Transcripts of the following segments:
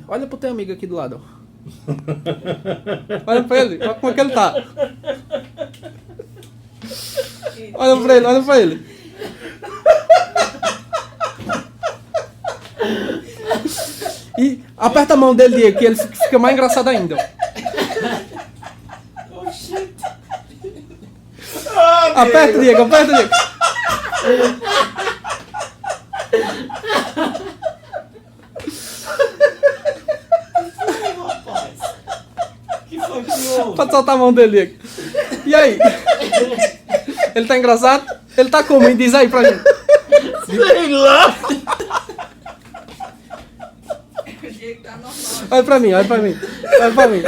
Olha pro teu amigo aqui do lado. Olha pra ele, olha como é que ele tá. Olha pra ele, olha pra ele. E aperta a mão dele, Diego, que ele fica mais engraçado ainda. Oh, shit. Aperta, Diego, aperta, Diego. Que foi que houve? Pode soltar a mão dele, Diego. E aí? Ele tá engraçado? Ele tá como? Diz aí pra gente. Sei lá. Olha pra mim, olha pra mim. Olha pra mim.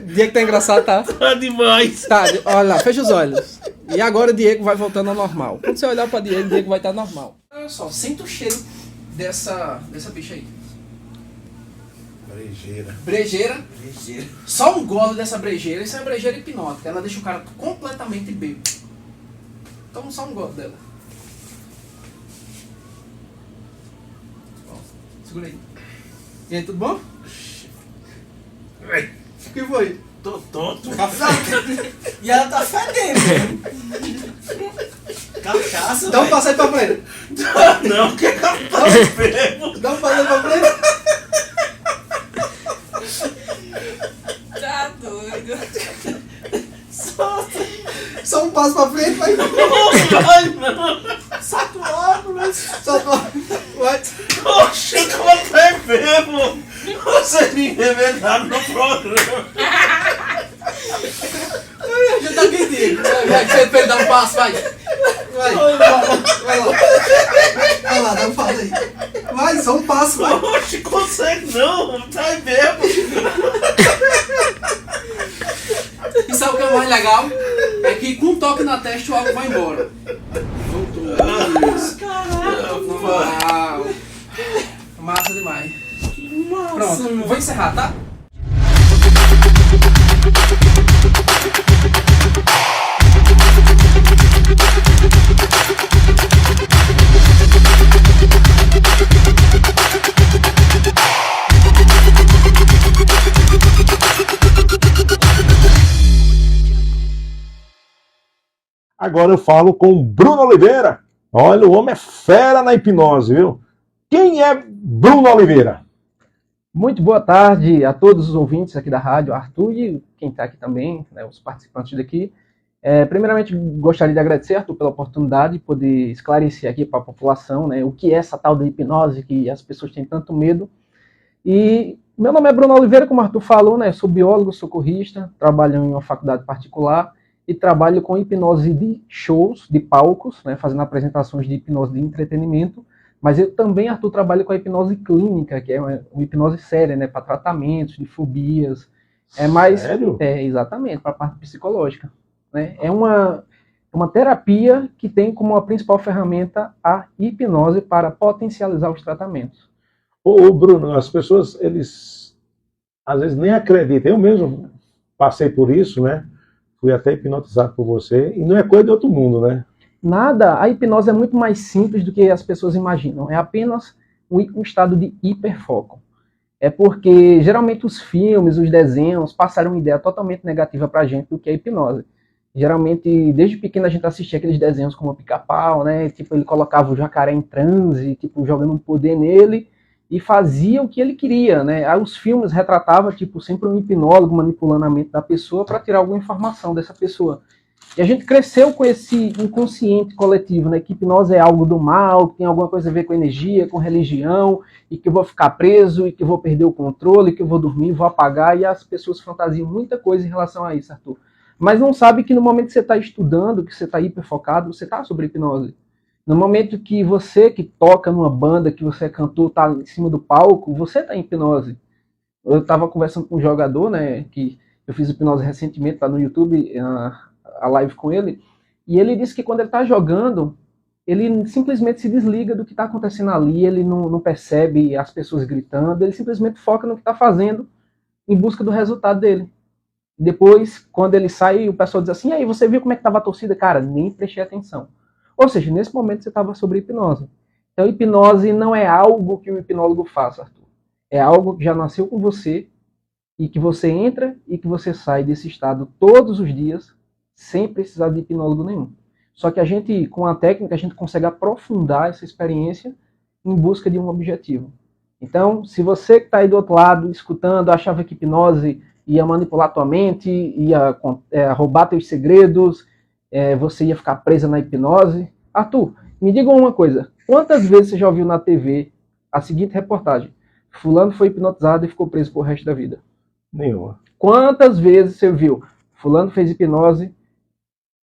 Diego tá engraçado, tá? Tá demais. Tá, olha lá, fecha os olhos. E agora o Diego vai voltando ao normal. Quando você olhar pra Diego, o Diego vai estar normal. Olha só, sente o cheiro dessa bicha aí. Brejeira. Brejeira. Brejeira. Só um gole dessa brejeira. Isso é uma brejeira hipnótica. Ela deixa o cara completamente bêbado. Toma só um gole dela. Ó, segura aí. E aí, tudo bom? Ai, O que foi? tô tonto. E ela tá fedendo. Cachaça, Dá um velho. passo aí pra frente. Não, que capaz mesmo. Dá um passo aí pra frente. Tá doido. Só um passo pra frente, vai. Ai, não. Solta o óculos. Só vai. Oxe, como é mesmo? Vocês me revelaram no programa. Já tá aqui, Diego. Vai, pra ele dar um passo, vai. Vai lá. Vai lá, dá um passo aí. Vai, só um passo, vai. Oxe, consegue não. Tá mesmo. E sabe o que é o mais legal? É que com um toque na testa o álcool vai embora. Voltou. Isso. Uau. Massa demais. Pronto, eu vou encerrar, tá? Agora eu falo com o Bruno Oliveira. Olha, o homem é fera na hipnose, viu? Quem é Bruno Oliveira? Muito boa tarde a todos os ouvintes aqui da rádio, Arthur e quem está aqui também, né, os participantes daqui. Primeiramente, gostaria de agradecer, Arthur, pela oportunidade de poder esclarecer aqui para a população, né, o que é essa tal da hipnose que as pessoas têm tanto medo. E meu nome é Bruno Oliveira, como o Arthur falou, né, sou biólogo, socorrista, trabalho em uma faculdade particular e trabalho com hipnose de shows, de palcos, né, fazendo apresentações de hipnose de entretenimento. Mas eu também, Arthur, trabalho com a hipnose clínica, que é uma hipnose séria, né, para tratamentos de fobias. Sério? Exatamente, para a parte psicológica. Né? É uma terapia que tem como a principal ferramenta a hipnose para potencializar os tratamentos. Ô, Bruno, as pessoas, eles às vezes nem acreditam. Eu mesmo passei por isso, né? Fui até hipnotizado por você, e não é coisa de outro mundo, né? Nada, a hipnose é muito mais simples do que as pessoas imaginam. É apenas um estado de hiperfoco. É porque, geralmente, os filmes, os desenhos passaram uma ideia totalmente negativa pra gente do que é hipnose. Geralmente, desde pequeno, a gente assistia aqueles desenhos como o Pica-Pau, né? Tipo, ele colocava o jacaré em transe, tipo, jogando um poder nele e fazia o que ele queria, né? Aí os filmes retratavam, tipo, sempre um hipnólogo manipulando a mente da pessoa para tirar alguma informação dessa pessoa. E a gente cresceu com esse inconsciente coletivo, né? Que hipnose é algo do mal, que tem alguma coisa a ver com energia, com religião, e que eu vou ficar preso, e que eu vou perder o controle, que eu vou dormir, vou apagar, e as pessoas fantasiam muita coisa em relação a isso, Arthur. Mas não sabe que no momento que você está estudando, que você está hiperfocado, você está sobre hipnose. No momento que você que toca numa banda, que você é cantor, está em cima do palco, você está em hipnose. Eu estava conversando com um jogador, né? Que eu fiz hipnose recentemente, está no YouTube, a live com ele, e ele disse que quando ele está jogando, ele simplesmente se desliga do que está acontecendo ali, ele não percebe as pessoas gritando, ele simplesmente foca no que está fazendo em busca do resultado dele. Depois, quando ele sai, o pessoal diz assim, e aí, você viu como é que estava a torcida? Cara, nem prestei atenção. Ou seja, nesse momento você estava sobre hipnose. Então, hipnose não é algo que o hipnólogo faça, Arthur. É algo que já nasceu com você e que você entra e que você sai desse estado todos os dias sem precisar de hipnólogo nenhum. Só que a gente, com a técnica, a gente consegue aprofundar essa experiência em busca de um objetivo. Então, se você que está aí do outro lado, escutando, achava que hipnose ia manipular tua mente, ia roubar teus segredos, você ia ficar presa na hipnose. Arthur, me diga uma coisa. Quantas vezes você já ouviu na TV a seguinte reportagem? Fulano foi hipnotizado e ficou preso pro resto da vida. Nenhuma. Quantas vezes você viu? Fulano fez hipnose,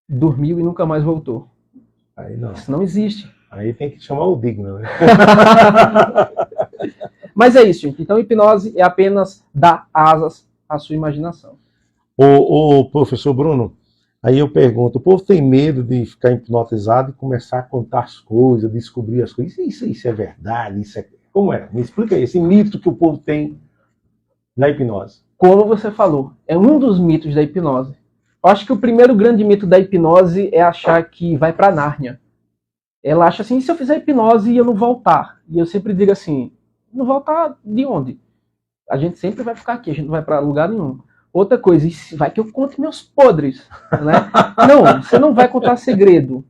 dormiu e nunca mais voltou. Aí não. Isso não existe. Aí tem que chamar o digno, né? Mas é isso, gente. Então, hipnose é apenas dar asas à sua imaginação. O professor Bruno, aí eu pergunto, o povo tem medo de ficar hipnotizado e começar a contar as coisas, descobrir as coisas. Isso é verdade? Isso é... Como é? Me explica aí, esse mito que o povo tem na hipnose. Como você falou, é um dos mitos da hipnose. Eu acho que o primeiro grande mito da hipnose é achar que vai para Nárnia. Ela acha assim, e se eu fizer hipnose e eu não voltar? E eu sempre digo assim, não voltar de onde? A gente sempre vai ficar aqui, a gente não vai para lugar nenhum. Outra coisa, vai que eu conte meus podres, né? Não, você não vai contar segredo.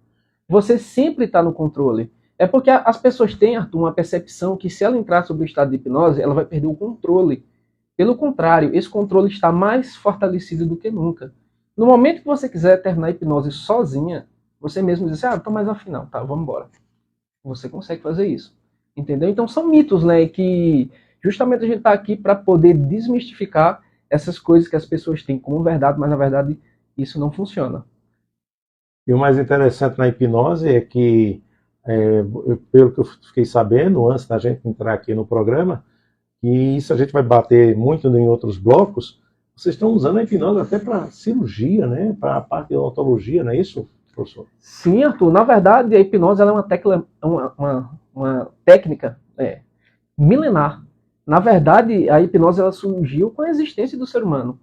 Você sempre está no controle. É porque as pessoas têm, Arthur, uma percepção que se ela entrar sobre o estado de hipnose, ela vai perder o controle. Pelo contrário, esse controle está mais fortalecido do que nunca. No momento que você quiser terminar a hipnose sozinha, você mesmo diz assim, tô mais afinal, tá, vamos embora. Você consegue fazer isso. Entendeu? Então são mitos, né, que justamente a gente está aqui para poder desmistificar essas coisas que as pessoas têm como verdade, mas na verdade isso não funciona. E o mais interessante na hipnose é que, pelo que eu fiquei sabendo antes da gente entrar aqui no programa, e isso a gente vai bater muito em outros blocos, vocês estão usando a hipnose até para cirurgia, né? Para a parte de odontologia, não é isso, professor? Sim, Arthur. Na verdade, a hipnose ela é uma técnica milenar. Na verdade, a hipnose ela surgiu com a existência do ser humano.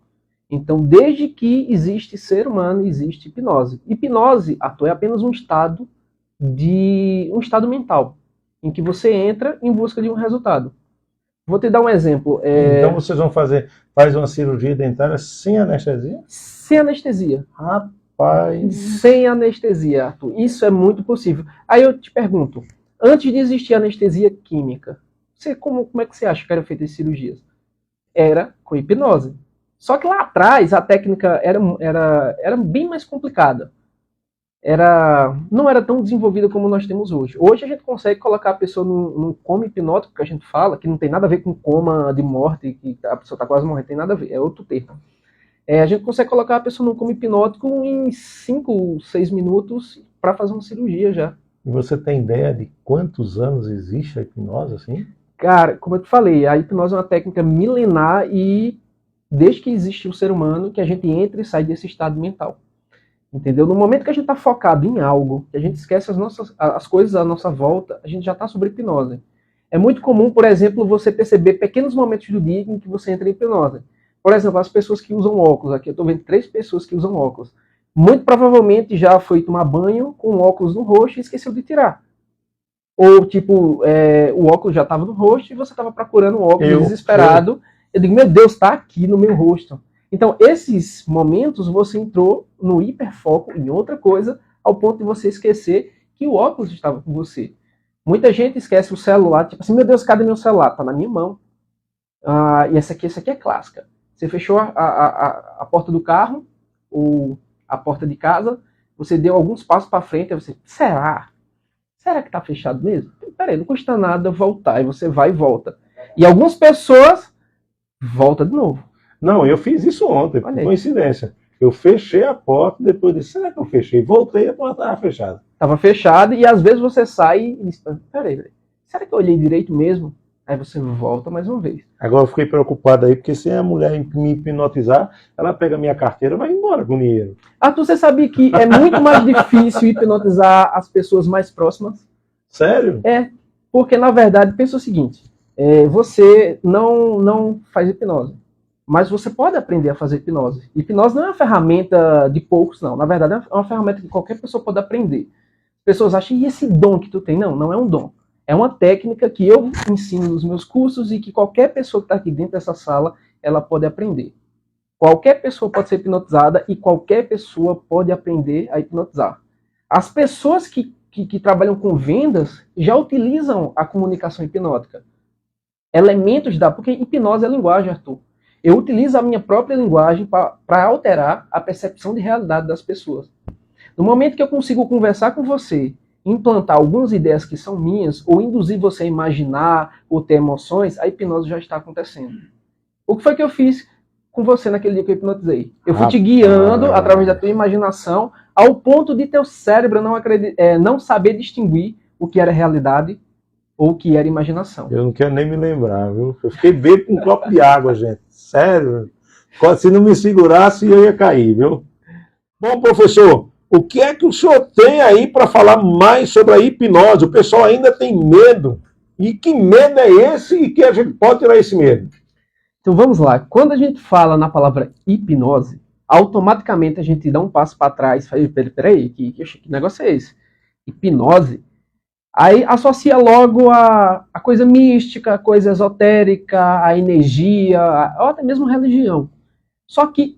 Então, desde que existe ser humano, existe hipnose. Hipnose, Arthur, é apenas um estado mental, em que você entra em busca de um resultado. Vou te dar um exemplo. Então vocês vão fazer uma cirurgia dentária sem anestesia? Sem anestesia. Rapaz. Sem anestesia, Arthur. Isso é muito possível. Aí eu te pergunto, antes de existir anestesia química, como é que você acha que eram feitas as cirurgias? Era com hipnose. Só que lá atrás a técnica era bem mais complicada. Não era tão desenvolvida como nós temos hoje. Hoje a gente consegue colocar a pessoa num coma hipnótico, que a gente fala, que não tem nada a ver com coma de morte, que a pessoa está quase morrendo, tem nada a ver, é outro termo. A gente consegue colocar a pessoa num coma hipnótico em 5, 6 minutos para fazer uma cirurgia já. E você tem ideia de quantos anos existe a hipnose, assim? Cara, como eu te falei, a hipnose é uma técnica milenar e desde que existe o ser humano que a gente entra e sai desse estado mental. Entendeu? No momento que a gente está focado em algo, que a gente esquece as coisas à nossa volta, a gente já está sobre hipnose. É muito comum, por exemplo, você perceber pequenos momentos do dia em que você entra em hipnose. Por exemplo, as pessoas que usam óculos. Aqui eu estou vendo 3 pessoas que usam óculos. Muito provavelmente já foi tomar banho com óculos no rosto e esqueceu de tirar. Ou, tipo, o óculos já estava no rosto e você estava procurando o óculos desesperado. Eu digo, meu Deus, está aqui no meu rosto. Então, esses momentos você entrou no hiperfoco em outra coisa, ao ponto de você esquecer que o óculos estava com você. Muita gente esquece o celular, tipo assim, meu Deus, cadê meu celular? Tá na minha mão. E essa aqui é clássica. Você fechou a porta do carro, ou a porta de casa, você deu alguns passos para frente, aí você, será? Será que tá fechado mesmo? Peraí, não custa nada voltar, aí você vai e volta. E algumas pessoas voltam de novo. Não, eu fiz isso ontem, por coincidência. Eu fechei a porta, depois disse, será que eu fechei? Voltei, a porta estava fechada. Estava fechada, e às vezes você sai e diz, peraí, será que eu olhei direito mesmo? Aí você volta mais uma vez. Agora eu fiquei preocupado aí, porque se a mulher me hipnotizar, ela pega a minha carteira e vai embora com o dinheiro. Arthur, você sabia que é muito mais difícil hipnotizar as pessoas mais próximas? Sério? Porque na verdade, pensa o seguinte, você não faz hipnose. Mas você pode aprender a fazer hipnose. Hipnose não é uma ferramenta de poucos, não. Na verdade, é uma ferramenta que qualquer pessoa pode aprender. As pessoas acham, e esse dom que tu tem? Não, não é um dom. É uma técnica que eu ensino nos meus cursos e que qualquer pessoa que está aqui dentro dessa sala, ela pode aprender. Qualquer pessoa pode ser hipnotizada e qualquer pessoa pode aprender a hipnotizar. As pessoas que trabalham com vendas já utilizam a comunicação hipnótica. Elementos porque hipnose é linguagem, Arthur. Eu utilizo a minha própria linguagem para alterar a percepção de realidade das pessoas. No momento que eu consigo conversar com você, implantar algumas ideias que são minhas, ou induzir você a imaginar ou ter emoções, a hipnose já está acontecendo. O que foi que eu fiz com você naquele dia que eu hipnotizei? Eu fui te guiando através da tua imaginação ao ponto de teu cérebro não saber distinguir o que era realidade ou o que era imaginação. Eu não quero nem me lembrar, viu? Eu fiquei bêbado com um copo de água, gente. Sério. Se não me segurasse, eu ia cair, viu? Bom, professor, o que é que o senhor tem aí para falar mais sobre a hipnose? O pessoal ainda tem medo. E que medo é esse e que a gente pode tirar esse medo? Então vamos lá. Quando a gente fala na palavra hipnose, automaticamente a gente dá um passo para trás. Fala, peraí, que negócio é esse? Hipnose? Aí associa logo a coisa mística, a coisa esotérica, a energia, ou até mesmo religião. Só que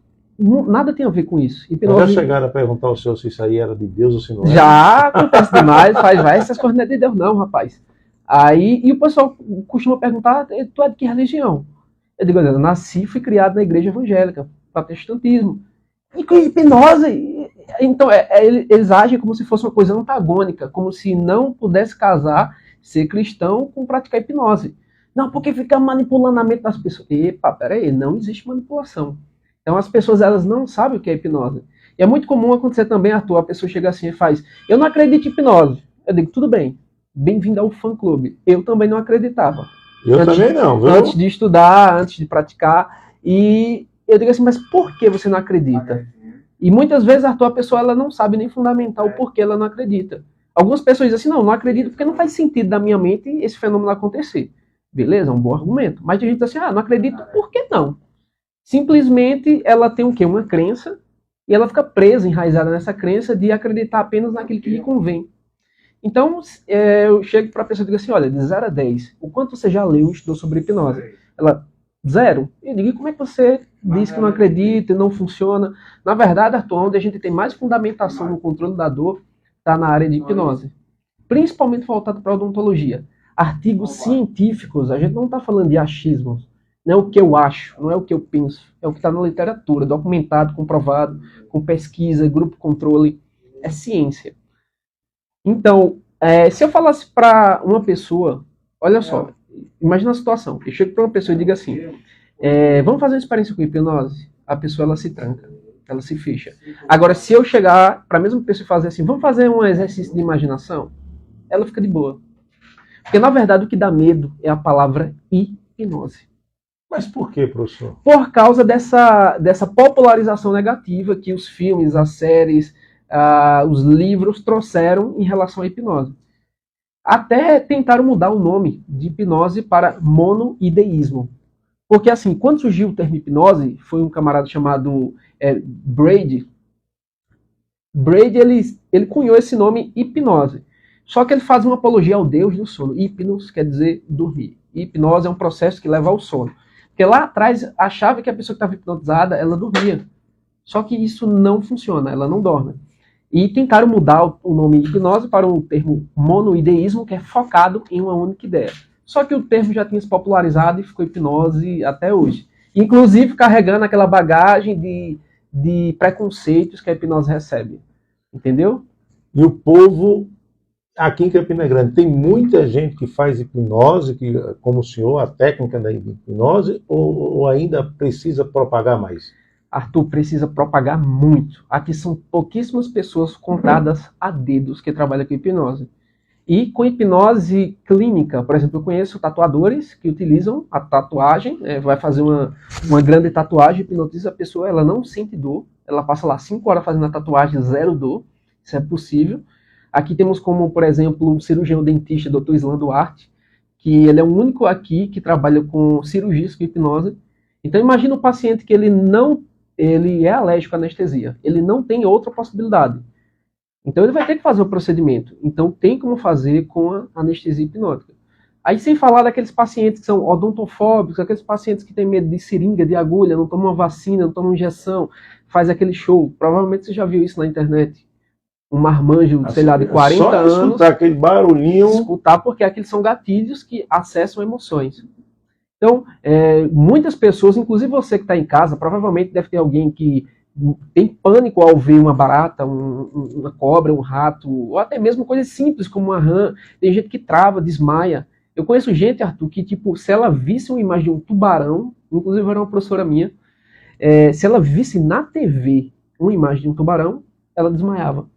nada tem a ver com isso. Hipnose... Já chegaram a perguntar ao senhor se isso aí era de Deus ou se não era? Já acontece demais, vai, essas coisas não é de Deus não, rapaz. Aí, e o pessoal costuma perguntar, tu é de que religião? Eu digo, eu nasci e fui criado na igreja evangélica, protestantismo. E com hipnose... Então, eles agem como se fosse uma coisa antagônica, como se não pudesse casar ser cristão com praticar hipnose. Não, porque fica manipulando a mente das pessoas. Epa, peraí, não existe manipulação. Então, as pessoas, elas não sabem o que é hipnose. E é muito comum acontecer também, Arthur, a pessoa chega assim e faz, eu não acredito em hipnose. Eu digo, tudo bem, bem-vindo ao fã-clube. Eu também não acreditava. Também não, viu? Antes de estudar, antes de praticar. E eu digo assim, mas por que você não acredita? E muitas vezes, Arthur, a pessoa ela não sabe nem fundamentar o porquê ela não acredita. Algumas pessoas dizem assim, não acredito porque não faz sentido na minha mente esse fenômeno acontecer. Beleza, é um bom argumento. Mas a gente diz assim, não acredito, por que não? Simplesmente ela tem o quê? Uma crença, e ela fica presa, enraizada nessa crença de acreditar apenas naquilo que lhe convém. Então, eu chego para a pessoa e digo assim, olha, de 0 a 10, o quanto você já leu e estudou sobre hipnose? Ela, 0. Eu digo, como é que você diz que não acredita e não funciona? Na verdade, Arthur, onde a gente tem mais fundamentação no controle da dor, está na área de hipnose. Principalmente voltado para a odontologia. Artigos científicos, a gente não está falando de achismos. Não é o que eu acho, não é o que eu penso. É o que está na literatura, documentado, comprovado, com pesquisa, grupo controle. É ciência. Então, se eu falasse para uma pessoa, olha só, imagina a situação. Eu chego para uma pessoa e digo assim, vamos fazer uma experiência com hipnose? A pessoa, ela se tranca, ela se fecha. Agora, se eu chegar para a mesma pessoa e fazer assim, vamos fazer um exercício de imaginação? Ela fica de boa. Porque, na verdade, o que dá medo é a palavra hipnose. Mas por que, professor? Por causa dessa popularização negativa que os filmes, as séries, os livros trouxeram em relação à hipnose. Até tentaram mudar o nome de hipnose para monoideísmo. Porque, assim, quando surgiu o termo hipnose, foi um camarada chamado Brady. Brady, ele cunhou esse nome hipnose. Só que ele faz uma apologia ao deus do sono. Hipnos quer dizer dormir. Hipnose é um processo que leva ao sono. Porque lá atrás achava que a pessoa que estava hipnotizada, ela dormia. Só que isso não funciona, ela não dorme. E tentaram mudar o nome hipnose para um termo monoideísmo, que é focado em uma única ideia. Só que o termo já tinha se popularizado e ficou hipnose até hoje. Inclusive carregando aquela bagagem de preconceitos que a hipnose recebe. Entendeu? E o povo, aqui em Campina Grande, tem muita gente que faz hipnose, como o senhor, a técnica da hipnose, ou ainda precisa propagar mais? Arthur, precisa propagar muito. Aqui são pouquíssimas pessoas contadas a dedos que trabalham com hipnose. E com hipnose clínica, por exemplo, eu conheço tatuadores que utilizam a tatuagem, vai fazer uma grande tatuagem, hipnotiza a pessoa, ela não sente dor, ela passa lá 5 horas fazendo a tatuagem, 0 dor, isso é possível. Aqui temos como, por exemplo, o cirurgião dentista, Dr. Islan Duarte, que ele é o único aqui que trabalha com cirurgias com hipnose. Então imagina o paciente que ele é alérgico à anestesia, ele não tem outra possibilidade. Então ele vai ter que fazer o procedimento. Então tem como fazer com a anestesia hipnótica. Aí sem falar daqueles pacientes que são odontofóbicos, aqueles pacientes que têm medo de seringa, de agulha, não tomam vacina, não tomam injeção, faz aquele show. Provavelmente você já viu isso na internet. Um marmanjo, sei lá, de 40 anos. Só escutar aquele barulhinho. Escutar, porque aqueles são gatilhos que acessam emoções. Então, muitas pessoas, inclusive você que está em casa, provavelmente deve ter alguém que tem pânico ao ver uma barata, uma cobra, um rato, ou até mesmo coisas simples como uma rã. Tem gente que trava, desmaia. Eu conheço gente, Arthur, que tipo, se ela visse uma imagem de um tubarão, inclusive era uma professora minha, se ela visse na TV uma imagem de um tubarão, ela desmaiava.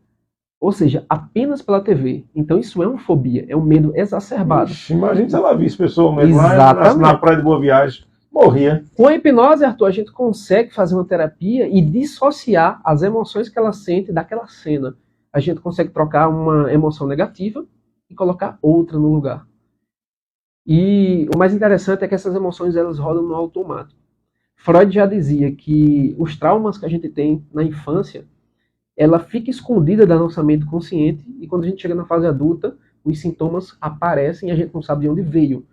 Ou seja, apenas pela TV. Então isso é uma fobia, é um medo exacerbado. Ixi, imagina se ela visse pessoa mesmo lá Exatamente. na praia de Boa Viagem, morria. Com a hipnose, Arthur, a gente consegue fazer uma terapia e dissociar as emoções que ela sente daquela cena. A gente consegue trocar uma emoção negativa e colocar outra no lugar. E o mais interessante é que essas emoções elas rodam no automático. Freud já dizia que os traumas que a gente tem na infância, ela fica escondida da nossa mente consciente e quando a gente chega na fase adulta, os sintomas aparecem e a gente não sabe de onde veio.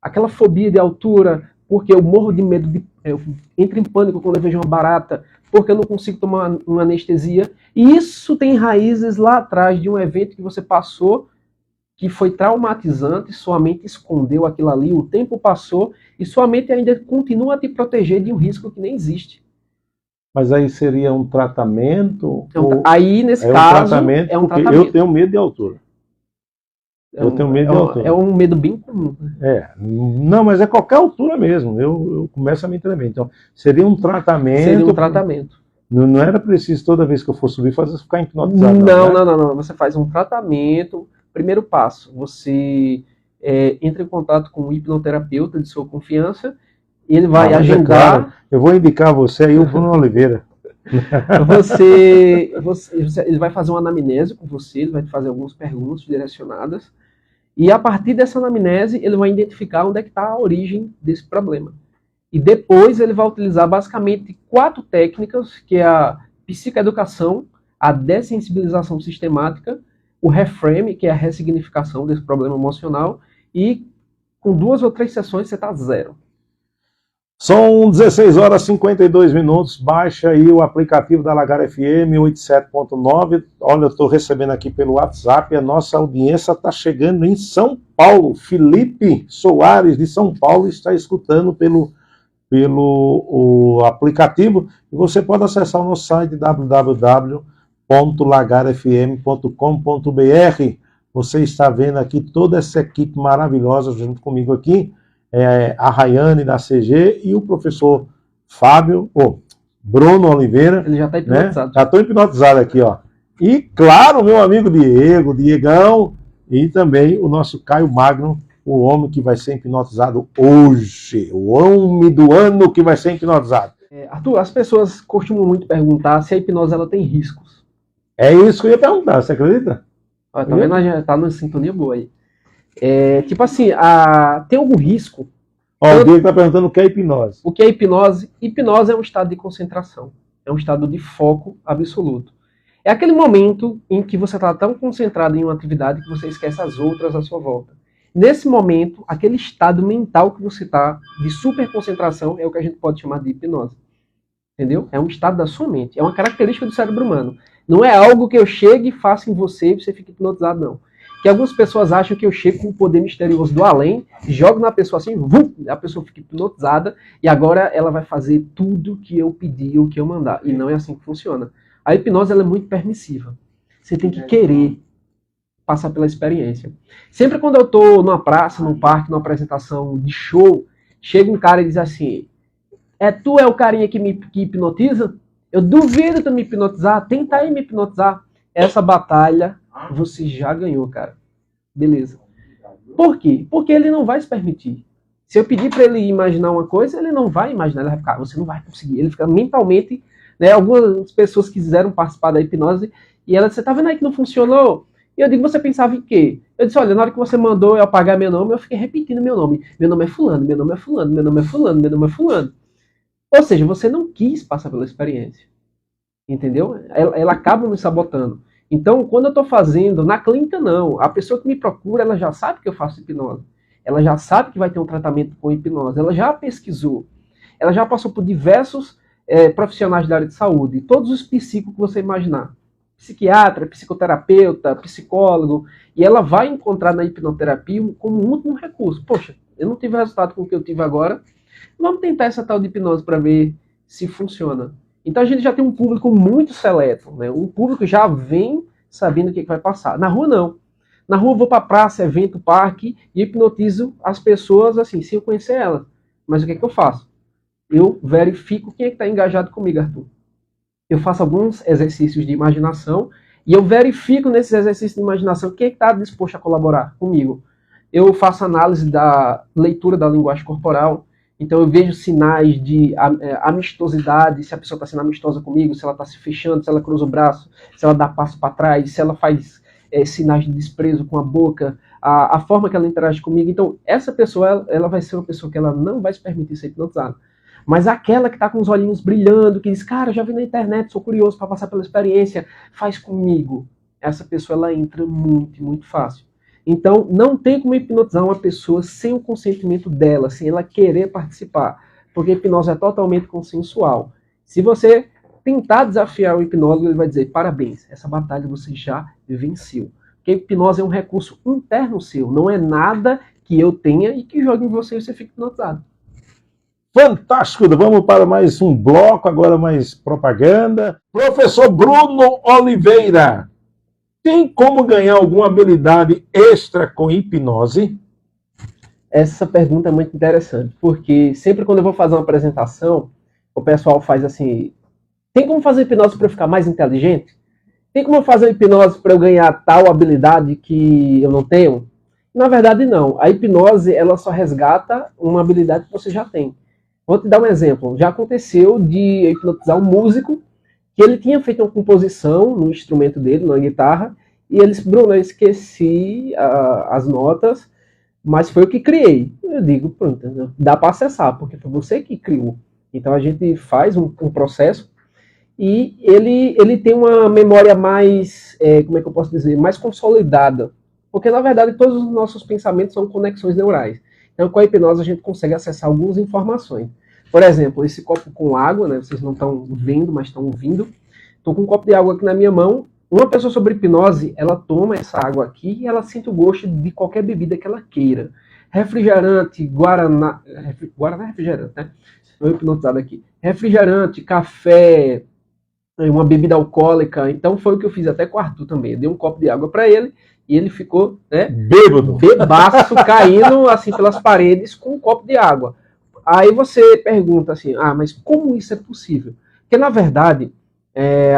Aquela fobia de altura, porque eu morro de medo, eu entro em pânico quando eu vejo uma barata, porque eu não consigo tomar uma anestesia. E isso tem raízes lá atrás de um evento que você passou, que foi traumatizante, sua mente escondeu aquilo ali, o tempo passou e sua mente ainda continua a te proteger de um risco que nem existe. Mas aí seria um tratamento? Então, aí, nesse caso, é um tratamento. Eu tenho medo de altura. Eu tenho medo de altura. É um medo bem comum. Não, mas é qualquer altura mesmo. Eu começo a me tremer. Então, seria um tratamento. Seria um tratamento. Não era preciso toda vez que eu for subir ficar hipnotizado. Não. Você faz um tratamento. Primeiro passo, você entra em contato com um hipnoterapeuta de sua confiança. Ele vai agendar. Claro, eu vou indicar você aí, o Bruno Oliveira. Ele vai fazer uma anamnese com você, ele vai te fazer algumas perguntas direcionadas. E a partir dessa anamnese, ele vai identificar onde é que está a origem desse problema. E depois ele vai utilizar basicamente 4 técnicas, que é a psicoeducação, a dessensibilização sistemática, o reframe, que é a ressignificação desse problema emocional, e com 2 ou 3 sessões você está zero. São 16 horas e 52 minutos, baixa aí o aplicativo da Lagar FM 87.9, olha, eu estou recebendo aqui pelo WhatsApp, a nossa audiência está chegando em São Paulo, Felipe Soares de São Paulo está escutando pelo aplicativo, e você pode acessar o nosso site www.lagarfm.com.br, você está vendo aqui toda essa equipe maravilhosa junto comigo aqui, a Rayane da CG e o professor Bruno Oliveira. Ele já está hipnotizado. Né? Já estou hipnotizado aqui, ó. E, claro, meu amigo Diegão, e também o nosso Caio Magno, o homem que vai ser hipnotizado hoje. O homem do ano que vai ser hipnotizado. Arthur, as pessoas costumam muito perguntar se a hipnose ela tem riscos. É isso que eu ia perguntar, você acredita? Ó, tá vendo? Já tá numa sintonia boa aí. Tipo assim, tem algum risco? O Diego está perguntando o que é hipnose. O que é hipnose? Hipnose é um estado de concentração. É um estado de foco absoluto. É aquele momento em que você está tão concentrado em uma atividade que você esquece as outras à sua volta. Nesse momento, aquele estado mental que você está de super concentração é o que a gente pode chamar de hipnose. Entendeu? É um estado da sua mente. É uma característica do cérebro humano. Não é algo que eu chegue e faça em você e você fique hipnotizado, não. Que algumas pessoas acham que eu chego com o poder misterioso do além, jogo na pessoa assim, a pessoa fica hipnotizada e agora ela vai fazer tudo que eu pedir ou que eu mandar. E não é assim que funciona. A hipnose ela é muito permissiva. Você tem que querer passar pela experiência. Sempre quando eu estou numa praça, num parque, numa apresentação de show, chega um cara e diz assim, tu é o carinha que hipnotiza? Eu duvido tu me hipnotizar, tenta aí me hipnotizar. Essa batalha você já ganhou, cara. Beleza. Por quê? Porque ele não vai se permitir. Se eu pedir para ele imaginar uma coisa, ele não vai imaginar. Ele vai ficar, você não vai conseguir. Ele fica mentalmente, né? Algumas pessoas quiseram participar da hipnose e ela disse, você tá vendo aí que não funcionou? E eu digo, você pensava em quê? Eu disse, olha, na hora que você mandou eu apagar meu nome, eu fiquei repetindo meu nome. Meu nome é fulano, meu nome é fulano, meu nome é fulano, meu nome é fulano. Ou seja, você não quis passar pela experiência. Entendeu? Ela acaba nos sabotando. Então, quando eu estou fazendo, na clínica não, a pessoa que me procura, ela já sabe que eu faço hipnose. Ela já sabe que vai ter um tratamento com hipnose, ela já pesquisou, ela já passou por diversos profissionais da área de saúde, todos os psicólogos que você imaginar. Psiquiatra, psicoterapeuta, psicólogo, e ela vai encontrar na hipnoterapia como um último recurso. Poxa, eu não tive resultado com o que eu tive agora, vamos tentar essa tal de hipnose para ver se funciona. Então a gente já tem um público muito seleto, né? Um público já vem sabendo o que vai passar. Na rua não. Na rua eu vou para praça, evento, parque e hipnotizo as pessoas assim, sem eu conhecer elas. Mas o que eu faço? Eu verifico quem é que está engajado comigo, Arthur. Eu faço alguns exercícios de imaginação e eu verifico nesses exercícios de imaginação quem é que está disposto a colaborar comigo. Eu faço análise da leitura da linguagem corporal, então eu vejo sinais de amistosidade, se a pessoa está sendo amistosa comigo, se ela está se fechando, se ela cruza o braço, se ela dá passo para trás, se ela faz sinais de desprezo com a boca, a forma que ela interage comigo. Então, essa pessoa ela vai ser uma pessoa que ela não vai se permitir ser hipnotizada. Mas aquela que está com os olhinhos brilhando, que diz, cara, já vi na internet, sou curioso para passar pela experiência, faz comigo. Essa pessoa ela entra muito, muito fácil. Então, não tem como hipnotizar uma pessoa sem o consentimento dela, sem ela querer participar. Porque a hipnose é totalmente consensual. Se você tentar desafiar o hipnólogo, ele vai dizer, parabéns, essa batalha você já venceu. Porque a hipnose é um recurso interno seu, não é nada que eu tenha e que jogue em você e você fique hipnotizado. Fantástico! Vamos para mais um bloco, agora mais propaganda. Professor Bruno Oliveira, tem como ganhar alguma habilidade extra com hipnose? Essa pergunta é muito interessante, porque sempre quando eu vou fazer uma apresentação, o pessoal faz assim, tem como fazer hipnose para eu ficar mais inteligente? Tem como eu fazer hipnose para eu ganhar tal habilidade que eu não tenho? Na verdade, não. A hipnose, ela só resgata uma habilidade que você já tem. Vou te dar um exemplo. Já aconteceu de hipnotizar um músico que ele tinha feito uma composição no instrumento dele, na guitarra, e ele disse, Bruno, eu esqueci as notas, mas foi eu que criei. Eu digo, pronto, dá para acessar, porque foi você que criou. Então a gente faz um processo e ele tem uma memória mais, como é que eu posso dizer, mais consolidada. Porque, na verdade, todos os nossos pensamentos são conexões neurais. Então, com a hipnose, a gente consegue acessar algumas informações. Por exemplo, esse copo com água, né? Vocês não estão vendo, mas estão ouvindo. Estou com um copo de água aqui na minha mão. Uma pessoa sobre hipnose, ela toma essa água aqui e ela sente o gosto de qualquer bebida que ela queira. Refrigerante, guaraná... Guaraná é refrigerante, né? Estou hipnotizado aqui. Refrigerante, café, uma bebida alcoólica. Então, foi o que eu fiz até com o Arthur também. Eu dei um copo de água para ele. E ele ficou, né, bêbado, bebaço, caindo assim pelas paredes com um copo de água. Aí você pergunta assim, mas como isso é possível? Porque, na verdade,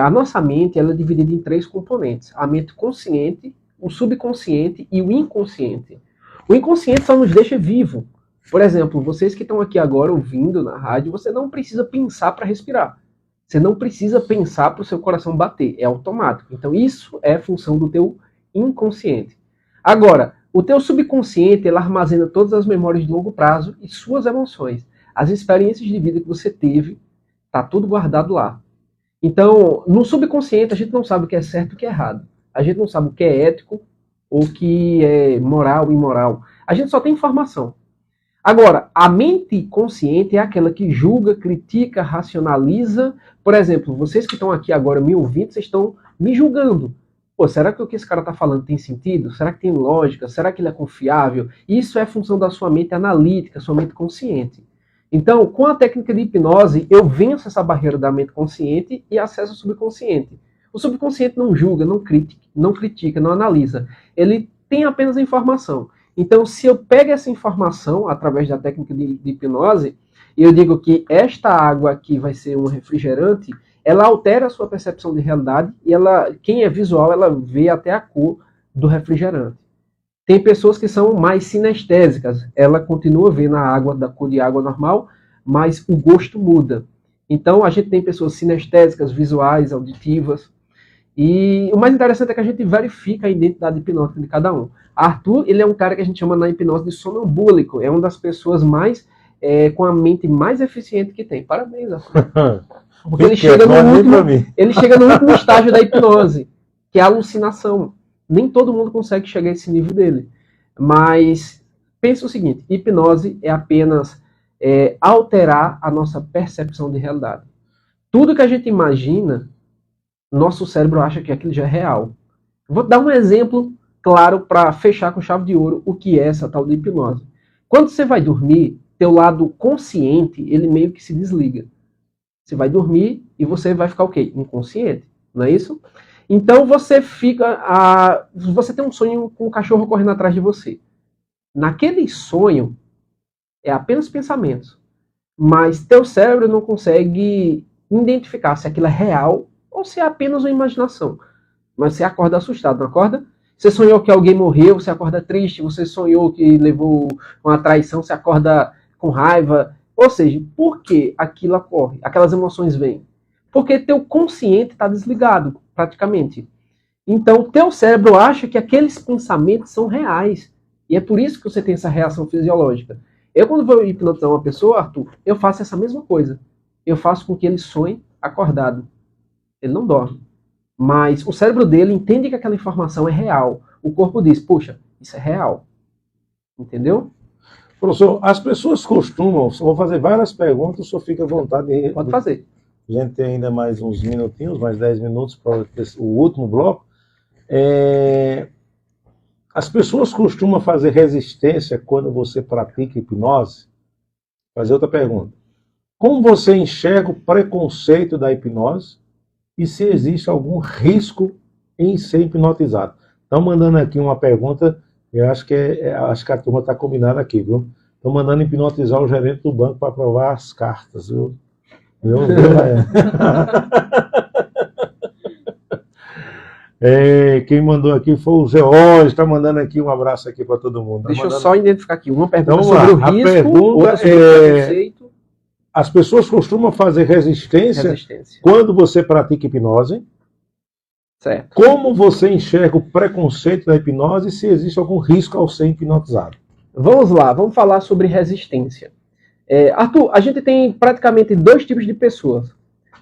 a nossa mente ela é dividida em 3 componentes. A mente consciente, o subconsciente e o inconsciente. O inconsciente só nos deixa vivo. Por exemplo, vocês que estão aqui agora ouvindo na rádio, você não precisa pensar para respirar. Você não precisa pensar para o seu coração bater. É automático. Então, isso é função do teu inconsciente. Agora, o teu subconsciente, ele armazena todas as memórias de longo prazo e suas emoções. As experiências de vida que você teve, tá tudo guardado lá. Então, no subconsciente, a gente não sabe o que é certo e o que é errado. A gente não sabe o que é ético ou o que é moral e imoral. A gente só tem informação. Agora, a mente consciente é aquela que julga, critica, racionaliza. Por exemplo, vocês que estão aqui agora me ouvindo, vocês estão me julgando. Pô, será que o que esse cara está falando tem sentido? Será que tem lógica? Será que ele é confiável? Isso é função da sua mente analítica, sua mente consciente. Então, com a técnica de hipnose, eu venço essa barreira da mente consciente e acesso ao subconsciente. O subconsciente não julga, não critica, não analisa. Ele tem apenas a informação. Então, se eu pego essa informação através da técnica de hipnose, e eu digo que esta água aqui vai ser um refrigerante, ela altera a sua percepção de realidade e quem é visual, ela vê até a cor do refrigerante. Tem pessoas que são mais sinestésicas, ela continua vendo a água da cor de água normal, mas o gosto muda. Então a gente tem pessoas sinestésicas, visuais, auditivas, e o mais interessante é que a gente verifica a identidade hipnótica de cada um. Arthur, ele é um cara que a gente chama na hipnose de sonambúlico, é uma das pessoas mais, com a mente mais eficiente que tem. Parabéns, Arthur. Porque ele chega no último estágio da hipnose, que é a alucinação. Nem todo mundo consegue chegar a esse nível dele. Mas pensa o seguinte, hipnose é apenas alterar a nossa percepção de realidade. Tudo que a gente imagina, nosso cérebro acha que aquilo já é real. Vou dar um exemplo claro para fechar com chave de ouro o que é essa tal de hipnose. Quando você vai dormir, teu lado consciente, ele meio que se desliga. Você vai dormir e você vai ficar o quê? Inconsciente, não é isso? Então você você tem um sonho com um cachorro correndo atrás de você. Naquele sonho, é apenas pensamentos. Mas teu cérebro não consegue identificar se aquilo é real ou se é apenas uma imaginação. Mas você acorda assustado, não acorda? Você sonhou que alguém morreu, você acorda triste. Você sonhou que levou uma traição, você acorda com raiva. Ou seja, por que aquilo ocorre? Aquelas emoções vêm? Porque teu consciente está desligado, praticamente. Então, teu cérebro acha que aqueles pensamentos são reais. E é por isso que você tem essa reação fisiológica. Eu, quando vou hipnotizar uma pessoa, Arthur, eu faço essa mesma coisa. Eu faço com que ele sonhe acordado. Ele não dorme. Mas o cérebro dele entende que aquela informação é real. O corpo diz, poxa, isso é real. Entendeu? Professor, as pessoas costumam, vou fazer várias perguntas, o senhor fica à vontade de... Pode fazer. A gente tem ainda mais uns minutinhos, mais 10 minutos para o último bloco. As pessoas costumam fazer resistência quando você pratica hipnose? Fazer outra pergunta. Como você enxerga o preconceito da hipnose e se existe algum risco em ser hipnotizado? Estão mandando aqui uma pergunta, eu acho que acho que a turma está combinada aqui, viu? Estão mandando hipnotizar o gerente do banco para aprovar as cartas, viu? Quem mandou aqui foi o Zé Jorge, está mandando aqui um abraço aqui para todo mundo. Deixa eu só identificar aqui. Uma pergunta Então, sobre o risco, outra sobre o preconceito. As pessoas costumam fazer resistência quando você pratica hipnose. Certo. Como você enxerga o preconceito da hipnose e se existe algum risco ao ser hipnotizado? Vamos lá, vamos falar sobre resistência. Arthur, a gente tem praticamente dois tipos de pessoas.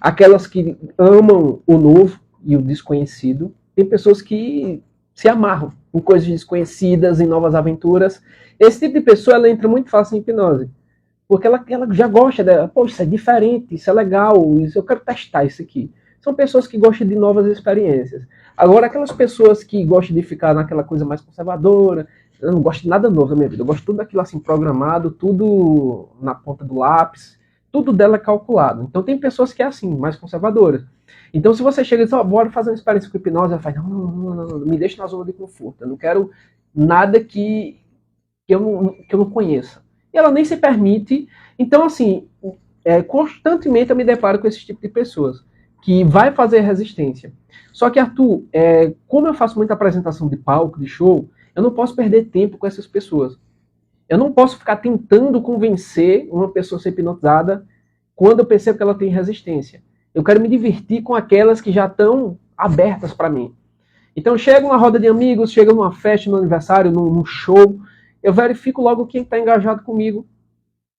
Aquelas que amam o novo e o desconhecido. Tem pessoas que se amarram em coisas desconhecidas, em novas aventuras. Esse tipo de pessoa, ela entra muito fácil em hipnose. Porque ela já gosta dela. Pô, isso é diferente, isso é legal, eu quero testar isso aqui. São pessoas que gostam de novas experiências. Agora, aquelas pessoas que gostam de ficar naquela coisa mais conservadora, eu não gosto de nada novo na minha vida, eu gosto de tudo aquilo assim programado, tudo na ponta do lápis, tudo dela é calculado. Então tem pessoas que é assim, mais conservadoras. Então se você chega e diz, bora fazer uma experiência com hipnose, ela faz, não, me deixa na zona de conforto, eu não quero nada que eu não conheça. E ela nem se permite. Então assim, constantemente eu me deparo com esse tipo de pessoas, que vai fazer resistência. Só que, Arthur, como eu faço muita apresentação de palco, de show, eu não posso perder tempo com essas pessoas. Eu não posso ficar tentando convencer uma pessoa a ser hipnotizada quando eu percebo que ela tem resistência. Eu quero me divertir com aquelas que já estão abertas para mim. Então, chega uma roda de amigos, chega numa festa, no aniversário, num show, eu verifico logo quem está engajado comigo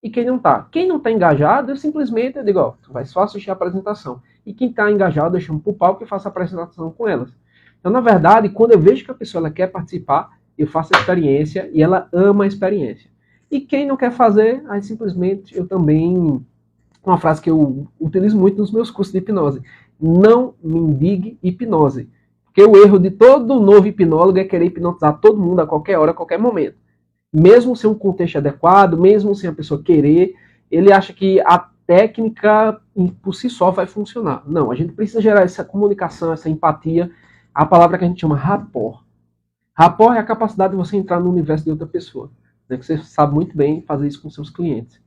e quem não está. Quem não está engajado, eu simplesmente digo, tu vai só assistir a apresentação. E quem está engajado, eu chamo para o palco e faço a apresentação com elas. Então, na verdade, quando eu vejo que a pessoa ela quer participar, eu faço a experiência e ela ama a experiência. E quem não quer fazer, aí simplesmente eu também... Uma frase que eu utilizo muito nos meus cursos de hipnose. Não me indigue hipnose. Porque o erro de todo novo hipnólogo é querer hipnotizar todo mundo a qualquer hora, a qualquer momento. Mesmo sem um contexto adequado, mesmo sem a pessoa querer, ele acha que a técnica por si só vai funcionar. Não, a gente precisa gerar essa comunicação, essa empatia, a palavra que a gente chama rapport. Rapport é a capacidade de você entrar no universo de outra pessoa. Né? Você sabe muito bem fazer isso com seus clientes.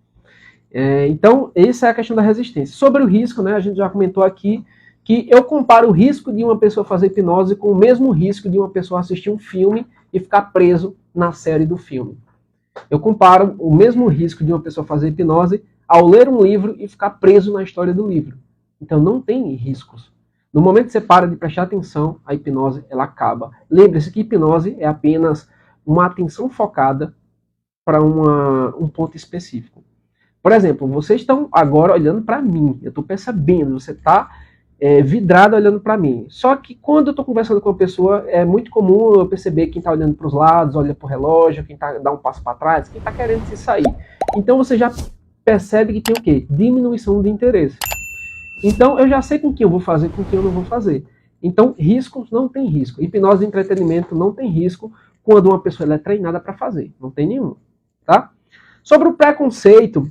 Então, essa é a questão da resistência. Sobre o risco, né, a gente já comentou aqui que eu comparo o risco de uma pessoa fazer hipnose com o mesmo risco de uma pessoa assistir um filme e ficar preso na série do filme. Eu comparo o mesmo risco de uma pessoa fazer hipnose ao ler um livro e ficar preso na história do livro. Então, não tem riscos. No momento que você para de prestar atenção, a hipnose ela acaba. Lembre-se que hipnose é apenas uma atenção focada para um ponto específico. Por exemplo, vocês estão agora olhando para mim, eu estou percebendo, você está vidrada olhando para mim. Só que quando eu estou conversando com uma pessoa, é muito comum eu perceber quem está olhando para os lados, olha para o relógio, quem dá um passo para trás, quem está querendo se sair. Então você já percebe que tem o quê? Diminuição de interesse. Então eu já sei com quem eu vou fazer, com quem eu não vou fazer. Então riscos não tem risco. Hipnose de entretenimento não tem risco quando uma pessoa ela é treinada para fazer. Não tem nenhum. Tá? Sobre o preconceito,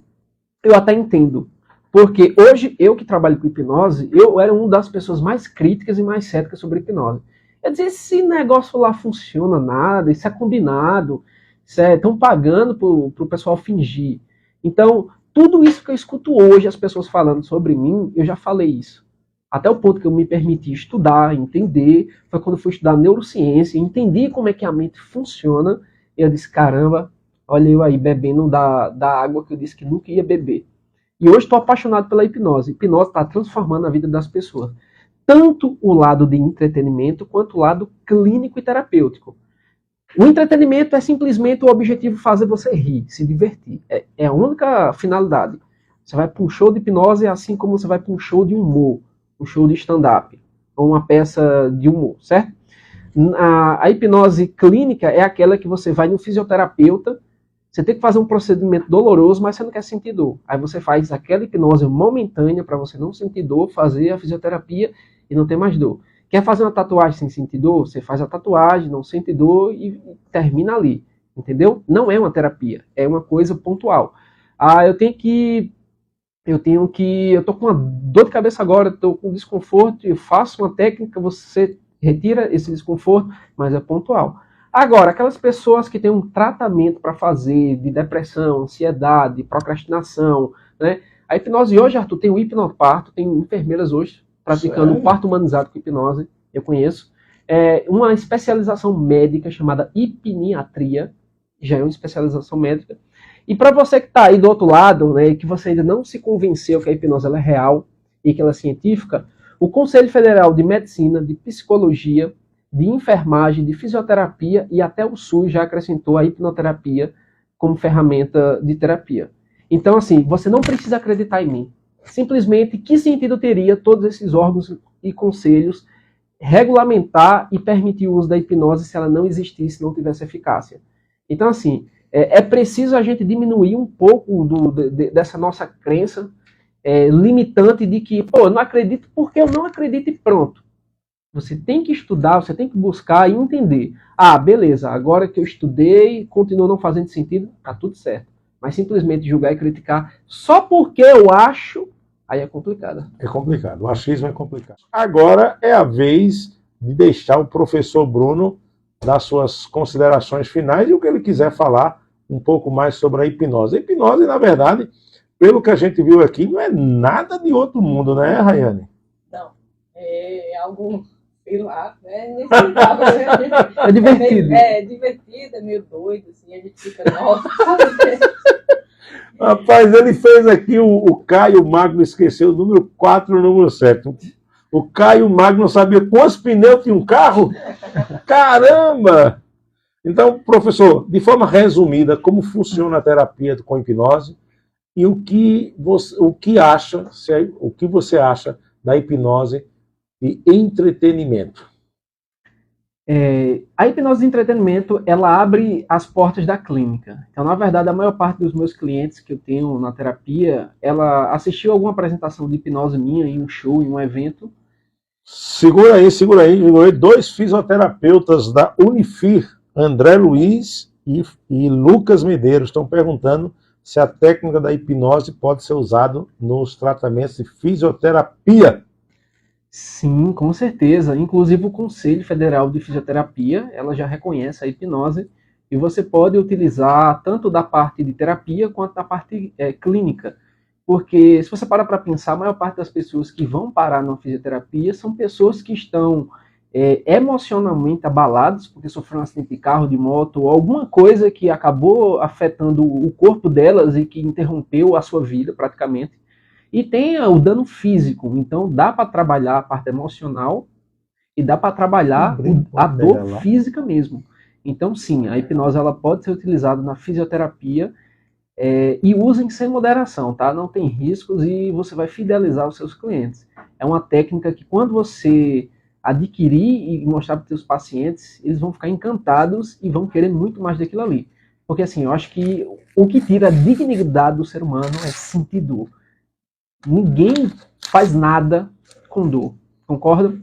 eu até entendo. Porque hoje, eu que trabalho com hipnose, eu era uma das pessoas mais críticas e mais céticas sobre hipnose. Quer dizer, esse negócio lá funciona nada, isso é combinado, estão pagando para o pessoal fingir. Então, tudo isso que eu escuto hoje, as pessoas falando sobre mim, eu já falei isso. Até o ponto que eu me permiti estudar, entender, foi quando eu fui estudar neurociência, entendi como é que a mente funciona, e eu disse, caramba, olha eu aí bebendo da água que eu disse que nunca ia beber. E hoje estou apaixonado pela hipnose. A hipnose está transformando a vida das pessoas. Tanto o lado de entretenimento, quanto o lado clínico e terapêutico. O entretenimento é simplesmente o objetivo fazer você rir, se divertir. É a única finalidade. Você vai para um show de hipnose assim como você vai para um show de humor, um show de stand-up, ou uma peça de humor, certo? A hipnose clínica é aquela que você vai no fisioterapeuta, você tem que fazer um procedimento doloroso, mas você não quer sentir dor. Aí você faz aquela hipnose momentânea para você não sentir dor, fazer a fisioterapia e não ter mais dor. Quer fazer uma tatuagem sem sentir dor? Você faz a tatuagem, não sente dor e termina ali. Entendeu? Não é uma terapia, é uma coisa pontual. Eu tô com uma dor de cabeça agora, estou com desconforto, eu faço uma técnica, você retira esse desconforto, mas é pontual. Agora, aquelas pessoas que têm um tratamento para fazer de depressão, ansiedade, procrastinação, né? A hipnose hoje, Arthur, tem o hipnoparto, tem enfermeiras hoje praticando o parto humanizado com hipnose, eu conheço. Uma especialização médica chamada hipniatria, já é uma especialização médica. E para você que está aí do outro lado, né, que você ainda não se convenceu que a hipnose ela é real e que ela é científica, o Conselho Federal de Medicina, de Psicologia, de enfermagem, de fisioterapia e até o SUS já acrescentou a hipnoterapia como ferramenta de terapia. Então, assim, você não precisa acreditar em mim. Simplesmente, que sentido teria todos esses órgãos e conselhos regulamentar e permitir o uso da hipnose se ela não existisse, não tivesse eficácia? Então, assim, é preciso a gente diminuir um pouco dessa nossa crença limitante de que, eu não acredito porque eu não acredito e pronto. Você tem que estudar, você tem que buscar e entender. Beleza, agora que eu estudei, continua não fazendo sentido, tá tudo certo. Mas simplesmente julgar e criticar só porque eu acho, aí é complicado. É complicado, o achismo é complicado. Agora é a vez de deixar o professor Bruno dar suas considerações finais e o que ele quiser falar um pouco mais sobre a hipnose. A hipnose, na verdade, pelo que a gente viu aqui, não é nada de outro mundo, né, Rayane? Não, é algo... sei lá, né? Inexplicável, né? É divertido. É divertido, é meio doido, assim, a gente fica, nossa. Rapaz, ele fez aqui o Caio Magno, esqueceu o número 4 e o número 7. O Caio Magno não sabia quantos pneus tinha um carro? Caramba! Então, professor, de forma resumida, como funciona a terapia com hipnose e o que você acha da hipnose de entretenimento? A hipnose de entretenimento, ela abre as portas da clínica. Então, na verdade, a maior parte dos meus clientes que eu tenho na terapia, ela assistiu alguma apresentação de hipnose minha em um show, em um evento. Segura aí. 2 fisioterapeutas da Unifir, André Luiz e Lucas Medeiros, estão perguntando se a técnica da hipnose pode ser usada nos tratamentos de fisioterapia. Sim, com certeza. Inclusive o Conselho Federal de Fisioterapia, ela já reconhece a hipnose e você pode utilizar tanto da parte de terapia quanto da parte clínica. Porque se você parar para pensar, a maior parte das pessoas que vão parar na fisioterapia são pessoas que estão emocionalmente abaladas, porque sofreram um acidente de carro, de moto, ou alguma coisa que acabou afetando o corpo delas e que interrompeu a sua vida praticamente. E tem o dano físico, então dá para trabalhar a parte emocional e dá para trabalhar a dor física mesmo. Então sim, a hipnose ela pode ser utilizada na fisioterapia e usem sem moderação, tá? Não tem riscos e você vai fidelizar os seus clientes. é uma técnica que quando você adquirir e mostrar para os seus pacientes, eles vão ficar encantados e vão querer muito mais daquilo ali. Porque assim, eu acho que o que tira a dignidade do ser humano é sentir dor. Ninguém faz nada com dor, concorda?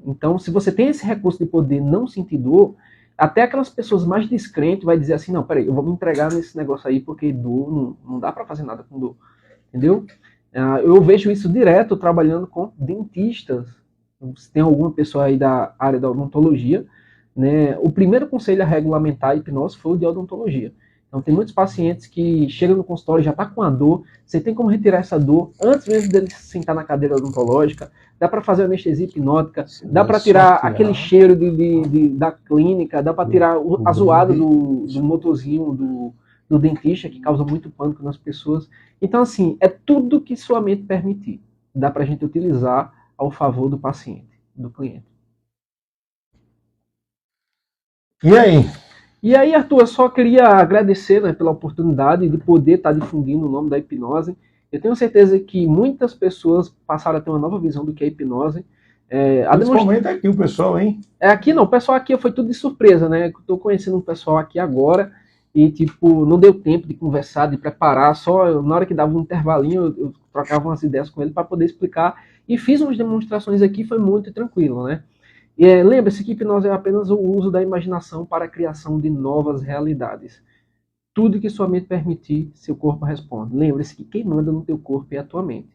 Então, se você tem esse recurso de poder não sentir dor, até aquelas pessoas mais descrentes vai dizer assim, não, peraí, eu vou me entregar nesse negócio aí porque dor, não dá para fazer nada com dor, entendeu? Eu vejo isso direto trabalhando com dentistas. Se tem alguma pessoa aí da área da odontologia, né, o primeiro conselho a regulamentar a hipnose foi o de odontologia. Então tem muitos pacientes que chegam no consultório e já está com a dor, você tem como retirar essa dor antes mesmo dele se sentar na cadeira odontológica, dá para fazer anestesia hipnótica, dá para tirar aquele cheiro da clínica, dá para tirar a zoada do motorzinho do dentista, que causa muito pânico nas pessoas. Então assim, é tudo que sua mente permitir, dá para a gente utilizar ao favor do paciente, do cliente. E aí, Arthur, eu só queria agradecer, né, pela oportunidade de poder estar difundindo o nome da hipnose. Eu tenho certeza que muitas pessoas passaram a ter uma nova visão do que é hipnose. Principalmente aqui o pessoal, hein? Aqui não, o pessoal aqui foi tudo de surpresa, né? Estou conhecendo um pessoal aqui agora e, tipo, não deu tempo de conversar, de preparar, só na hora que dava um intervalinho eu trocava umas ideias com ele para poder explicar. E fiz umas demonstrações aqui, foi muito tranquilo, né? Lembre-se que hipnose é apenas o uso da imaginação para a criação de novas realidades. Tudo que sua mente permitir, seu corpo responde. Lembre-se que quem manda no teu corpo é a tua mente.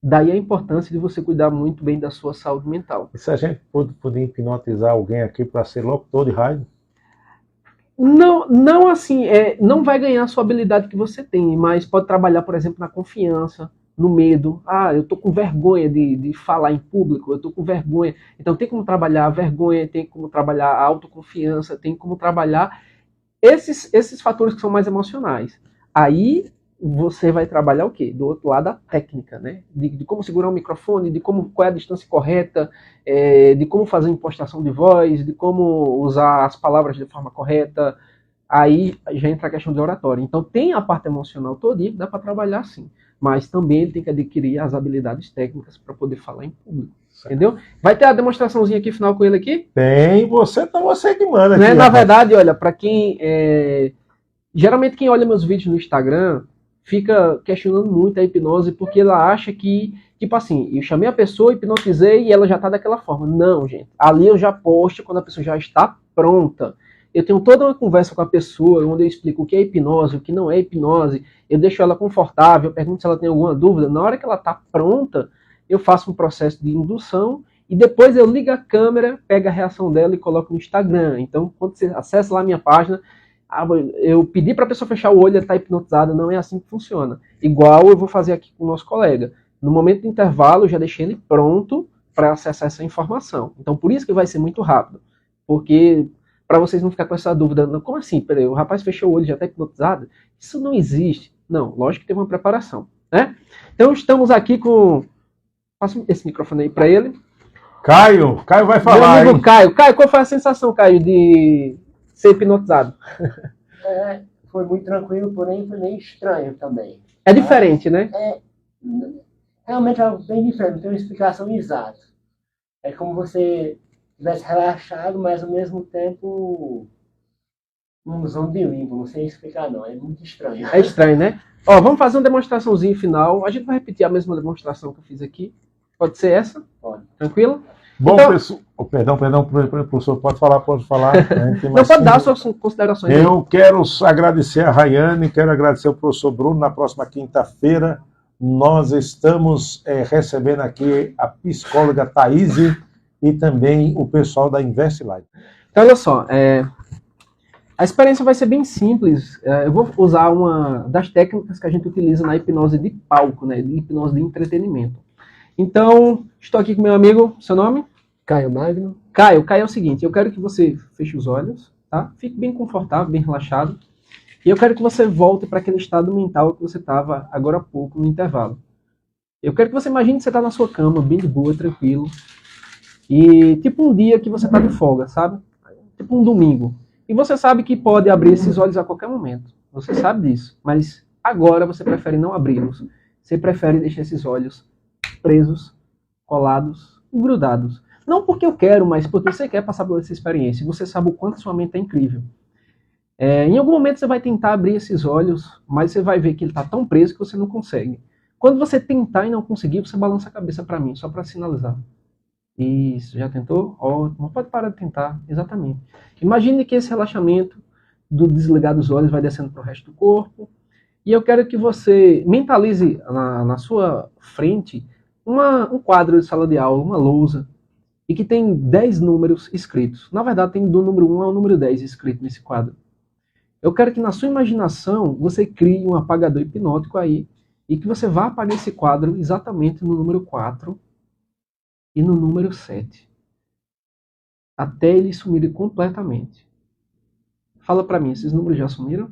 Daí a importância de você cuidar muito bem da sua saúde mental. E se a gente poder hipnotizar alguém aqui para ser locutor de rádio? Não assim, não vai ganhar a sua habilidade que você tem, mas pode trabalhar, por exemplo, na confiança, no medo. Eu tô com vergonha de falar em público, eu tô com vergonha. Então tem como trabalhar a vergonha, tem como trabalhar a autoconfiança, tem como trabalhar esses fatores que são mais emocionais. Aí você vai trabalhar o quê? Do outro lado, a técnica, né? De como segurar o microfone, de qual é a distância correta, de como fazer impostação de voz, de como usar as palavras de forma correta. Aí já entra a questão de oratória. Então tem a parte emocional todinha que dá para trabalhar sim. Mas também ele tem que adquirir as habilidades técnicas para poder falar em público. Certo. Entendeu? Vai ter a demonstraçãozinha aqui final com ele aqui? Tem, você que manda aqui. Né? Na verdade, olha, para quem... geralmente quem olha meus vídeos no Instagram fica questionando muito a hipnose porque ela acha que, tipo assim, eu chamei a pessoa, hipnotizei e ela já está daquela forma. Não, gente. Ali eu já posto quando a pessoa já está pronta. Eu tenho toda uma conversa com a pessoa, onde eu explico o que é hipnose, o que não é hipnose, eu deixo ela confortável, eu pergunto se ela tem alguma dúvida. Na hora que ela está pronta, eu faço um processo de indução e depois eu ligo a câmera, pego a reação dela e coloco no Instagram. Então, quando você acessa lá a minha página, eu pedi para a pessoa fechar o olho, ela está hipnotizada, não é assim que funciona. Igual eu vou fazer aqui com o nosso colega. No momento do intervalo, eu já deixei ele pronto para acessar essa informação. Então, por isso que vai ser muito rápido. Porque... para vocês não ficar com essa dúvida, como assim? Peraí, o rapaz fechou o olho e já está hipnotizado? Isso não existe. Não, lógico que teve uma preparação, né? Então estamos aqui com... Passa esse microfone aí para ele. Caio vai falar. Meu amigo hein? Caio, qual foi a sensação, Caio, de ser hipnotizado? Foi muito tranquilo, porém foi meio estranho também. É diferente, né? Realmente é algo bem diferente, não tem uma explicação exata. É como você tivesse relaxado, mas ao mesmo tempo um zumbi limpo, não sei explicar não, é muito estranho. É estranho, né? Ó, vamos fazer uma demonstraçãozinha final, a gente vai repetir a mesma demonstração que eu fiz aqui, pode ser essa? Pode. Tranquilo? Bom, então, pessoal, perdão, professor, pode falar. Não, pode dar suas considerações. Eu quero agradecer a Rayane, quero agradecer ao professor Bruno, na próxima quinta-feira nós estamos recebendo aqui a psicóloga Thaís, e também o pessoal da Invest Life. Então, olha só, a experiência vai ser bem simples. Eu vou usar uma das técnicas que a gente utiliza na hipnose de palco, né, de hipnose de entretenimento. Então, estou aqui com meu amigo, seu nome? Caio Magno. Caio, é o seguinte, eu quero que você feche os olhos, tá? Fique bem confortável, bem relaxado. E eu quero que você volte para aquele estado mental que você estava agora há pouco no intervalo. Eu quero que você imagine que você está na sua cama, bem de boa, tranquilo. E tipo um dia que você está de folga, sabe? Tipo um domingo. E você sabe que pode abrir esses olhos a qualquer momento. Você sabe disso. Mas agora você prefere não abri-los. Você prefere deixar esses olhos presos colados, grudados. Não porque eu quero, mas porque você quer passar por essa experiência. Você sabe o quanto sua mente é incrível. Em algum momento você vai tentar abrir esses olhos, mas você vai ver que ele está tão preso que você não consegue. Quando você tentar e não conseguir, você balança a cabeça para mim, só para sinalizar. Isso, já tentou? Ótimo, pode parar de tentar, exatamente. Imagine que esse relaxamento do desligar dos olhos vai descendo para o resto do corpo. E eu quero que você mentalize na sua frente um quadro de sala de aula, uma lousa, e que tem 10 números escritos. Na verdade, tem do número 1 ao número 10 escrito nesse quadro. Eu quero que na sua imaginação você crie um apagador hipnótico aí e que você vá apagar esse quadro exatamente no número 4 e no número 7. Até ele sumir completamente. Fala pra mim, esses números já sumiram?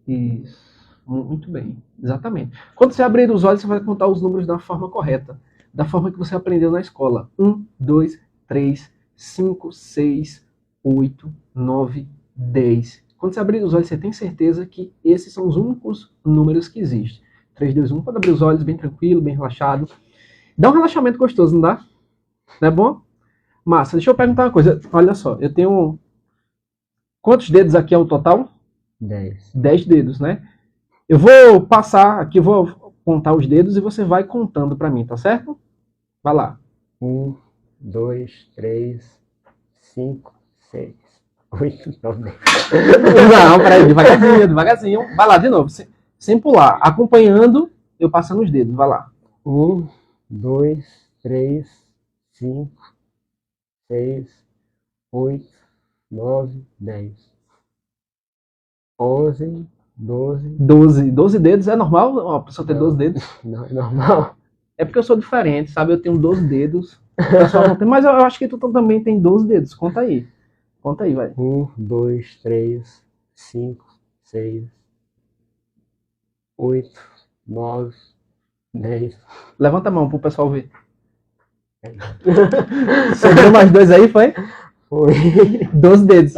Isso. Muito bem. Exatamente. Quando você abrir os olhos, você vai contar os números da forma correta. Da forma que você aprendeu na escola. 1, 2, 3, 5, 6, 8, 9, 10. Quando você abrir os olhos, você tem certeza que esses são os únicos números que existem. 3, 2, 1. Pode abrir os olhos bem tranquilo, bem relaxado. Dá um relaxamento gostoso, não dá? Não é bom? Massa. Deixa eu perguntar uma coisa. Olha só, eu tenho... Quantos dedos aqui é o total? 10. 10 dedos, né? Eu vou passar aqui, vou contar os dedos e você vai contando pra mim, tá certo? Vai lá. 1, 2, 3, 5, 6, 8, 9, 10. Não, peraí, devagarzinho, devagarzinho. Vai lá, de novo, sem pular. Acompanhando, eu passando os dedos, vai lá. 1, 2, 3, 5, 6, 8, 9, 10. 11, 12. 12 dedos, é normal uma pessoa ter 12 dedos? Não, é normal. É porque eu sou diferente, sabe? Eu tenho 12 dedos, o pessoal não tem, mas eu acho que tu também tem 12 dedos. Conta aí, vai. 1, 2, 3, 5, 6, 8, 9, 10. Levanta a mão pro pessoal ver. Sobrou mais 2 aí, foi? Foi. 12 dedos.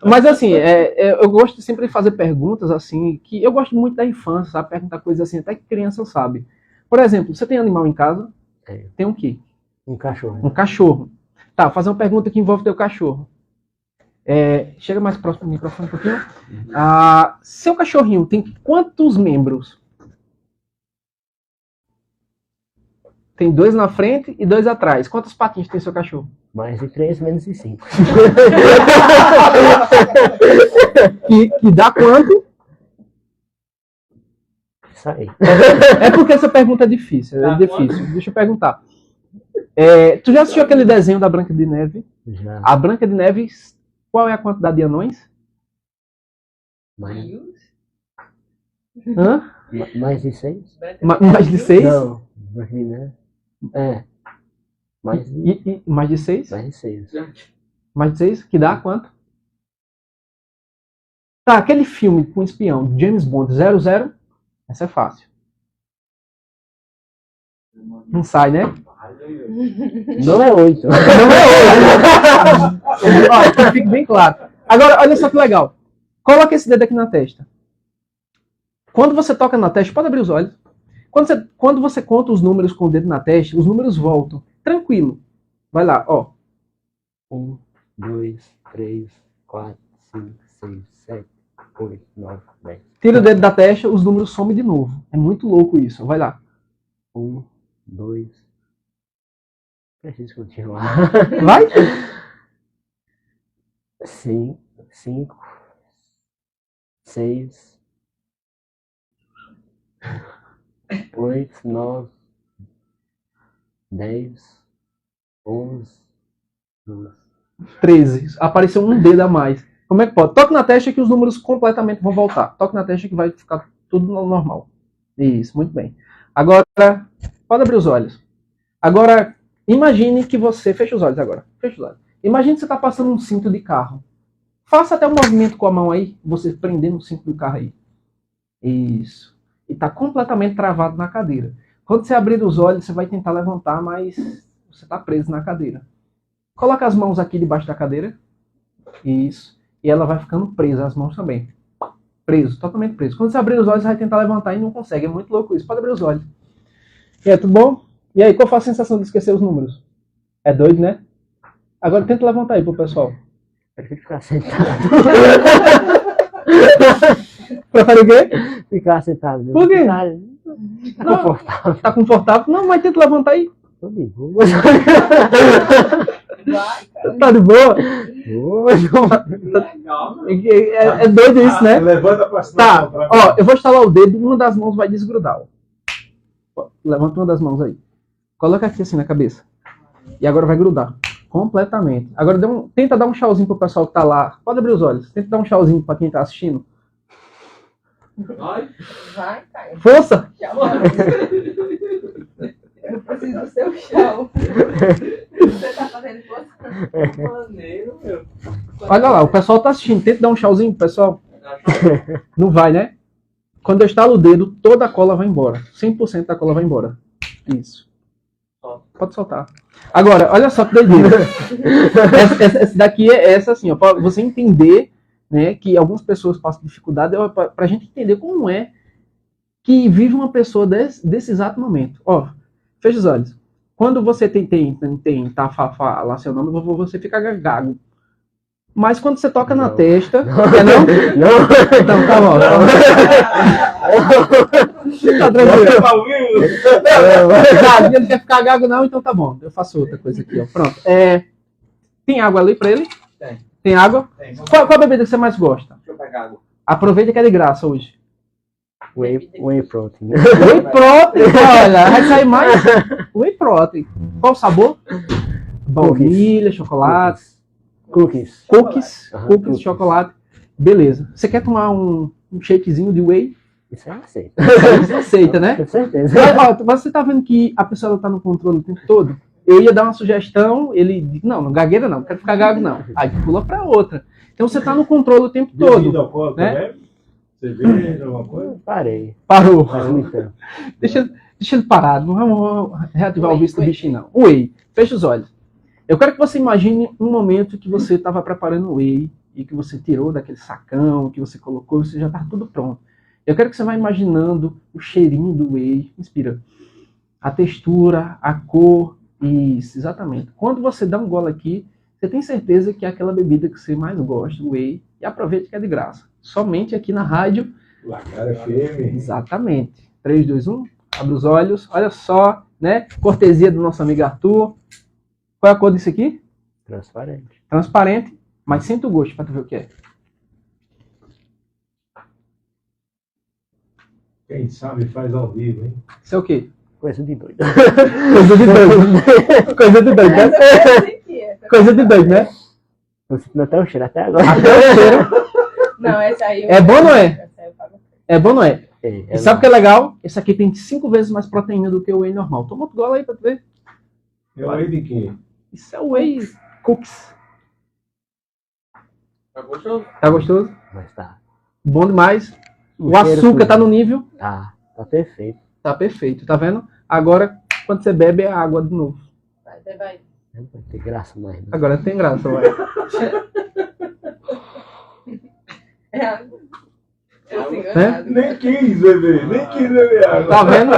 Mas assim, eu gosto sempre de fazer perguntas assim, que eu gosto muito da infância, sabe? Perguntar coisas assim, até que criança sabe. Por exemplo, você tem animal em casa? Tenho. Tem um quê? Um cachorro. Um cachorro. Tá, vou fazer uma pergunta que envolve teu cachorro. Chega mais próximo do microfone um pouquinho. Seu cachorrinho tem quantos membros? Tem 2 na frente e 2 atrás. Quantas patinhas tem seu cachorro? Mais de 3, menos de 5. Que dá quanto? Isso aí. É porque essa pergunta é difícil. Deixa eu perguntar. Tu já assistiu aquele desenho da Branca de Neve? Já. A Branca de Neve, qual é a quantidade de anões? Mais, Hã? mais de 6? Mais de 6? Não. Mais de, né? Mais de, Mais de 6? mais de 6. Mais de 6? Que dá quanto? Tá, aquele filme com espião, James Bond 00, essa é fácil. Não sai, né? Não é 8. Não é 8. Ó, que fique bem claro. Agora, olha só que legal. Coloca esse dedo aqui na testa. Quando você toca na testa, pode abrir os olhos. Quando você conta os números com o dedo na testa, os números voltam. Tranquilo. Vai lá, ó. 1, 2, 3, 4, 5, 6, 7, 8, 9, 10. Tira o dedo da testa, os números somem de novo. É muito louco isso. Vai lá. 1, 2. Preciso continuar. Vai. 5, 6, 8, 9, 10, 11, 12. 13. Apareceu um dedo a mais. Como é que pode? Toque na testa que os números completamente vão voltar. Toque na testa que vai ficar tudo normal. Isso, muito bem. Agora, pode abrir os olhos. Agora, imagine que você... Fecha os olhos agora. Fecha os olhos. Imagine que você está passando um cinto de carro. Faça até um movimento com a mão aí, você prendendo o cinto do carro aí. Isso. E está completamente travado na cadeira. Quando você abrir os olhos, você vai tentar levantar, mas você está preso na cadeira. Coloca as mãos aqui debaixo da cadeira. Isso. E ela vai ficando presa, as mãos também. Preso, totalmente preso. Quando você abrir os olhos, você vai tentar levantar e não consegue. É muito louco isso. Pode abrir os olhos. Tudo bom? E aí, qual foi a sensação de esquecer os números? É doido, né? Agora tenta levantar aí pro pessoal. Prefiro ficar sentado. Prefere o quê? Ficar sentado. Mesmo. Por quê? Tá confortável. Tá confortável? Não, mas tenta levantar aí. Tô de boa. Vai, cara. Tá de boa? É doido isso, né? Levanta pra Tá, ó, eu vou estalar o dedo, uma das mãos vai desgrudar. Ó. Levanta uma das mãos aí. Coloca aqui assim na cabeça. E agora vai grudar. Completamente. Agora tenta dar um tchauzinho pro pessoal que tá lá. Pode abrir os olhos. Tenta dar um tchauzinho pra quem tá assistindo. Vai, cara. Força! Tchau. Eu preciso do seu chão. Você tá fazendo força? Maneiro, meu. Olha lá, o pessoal tá assistindo. Tenta dar um tchauzinho pro pessoal. Não vai, né? Quando eu estalo o dedo, toda a cola vai embora. 100% da cola vai embora. Isso. Pode soltar. Agora, olha só que doideira. Essa daqui é essa assim, ó, pra você entender, né, que algumas pessoas passam dificuldade, pra gente entender como é que vive uma pessoa desse exato momento. Ó, fecha os olhos. Quando você tem tafafá lá seu nome, você fica gago. Mas quando você toca na testa, quer não? Não. Então tá bom. Tá tranquilo. Ele não quer ficar gago não, então tá bom. Eu faço outra coisa aqui, ó. Pronto. Tem água ali pra ele? Tem. Tem água? Tem. Qual a bebida que você mais gosta? Deixa eu pegar água. Aproveita que é de graça hoje. Whey protein. Whey protein, olha, vai sair mais whey protein. Qual o sabor? Baunilha, chocolate, Cookies. cookies, Aham, cookies, cookies. chocolate. Beleza. Você quer tomar um shakezinho de whey? Isso aí eu aceito. Você aceita, né? Com certeza. Mas, ó, você tá vendo que a pessoa tá no controle o tempo todo? Eu ia dar uma sugestão, ele diz, não gagueira não quero ficar gago não. Aí pula pra outra. Então você tá no controle o tempo todo. alcoólica, né? Cerveja, alguma coisa? Parei. Parou. Faz muito tempo. Deixa ele parado, não vamos reativar o vício do bichinho não. Whey, fecha os olhos. Eu quero que você imagine um momento que você estava preparando o whey e que você tirou daquele sacão, que você colocou, você já está tudo pronto. Eu quero que você vá imaginando o cheirinho do whey, inspira, a textura, a cor, isso, exatamente. Quando você dá um gole aqui, você tem certeza que é aquela bebida que você mais gosta, o whey, e aproveite que é de graça. Somente aqui na rádio. Lacara firme. Exatamente. 3, 2, 1, abre os olhos, olha só, né? Cortesia do nosso amigo Arthur. Qual é a cor disso aqui? Transparente. Transparente, mas sente o gosto para tu ver o que é. Quem sabe faz ao vivo, hein? Isso é o quê? Coisa de doido. Coisa de doido. Coisa de doido, né? Coisa de doido, né? Tô sentindo até o cheiro até agora. Até o cheiro. Não, essa aí. É bom ou não é? Essa aí eu pago. É bom, não é? É E sabe o que é legal? Esse aqui tem 5 vezes mais proteína do que o whey normal. Toma outro gole aí pra tu ver. É o aí de quê? Isso é o whey cookies. Tá gostoso? Tá gostoso? Mas tá. Bom demais. O cheiro açúcar tudo. tá no nível. Tá perfeito. Tá perfeito, tá vendo? Agora, quando você bebe, é água de novo. Vai. Não vai ter graça mais. Né? Agora tem graça, vai. Eu assim, Né? Nem quis beber água. Tá vendo?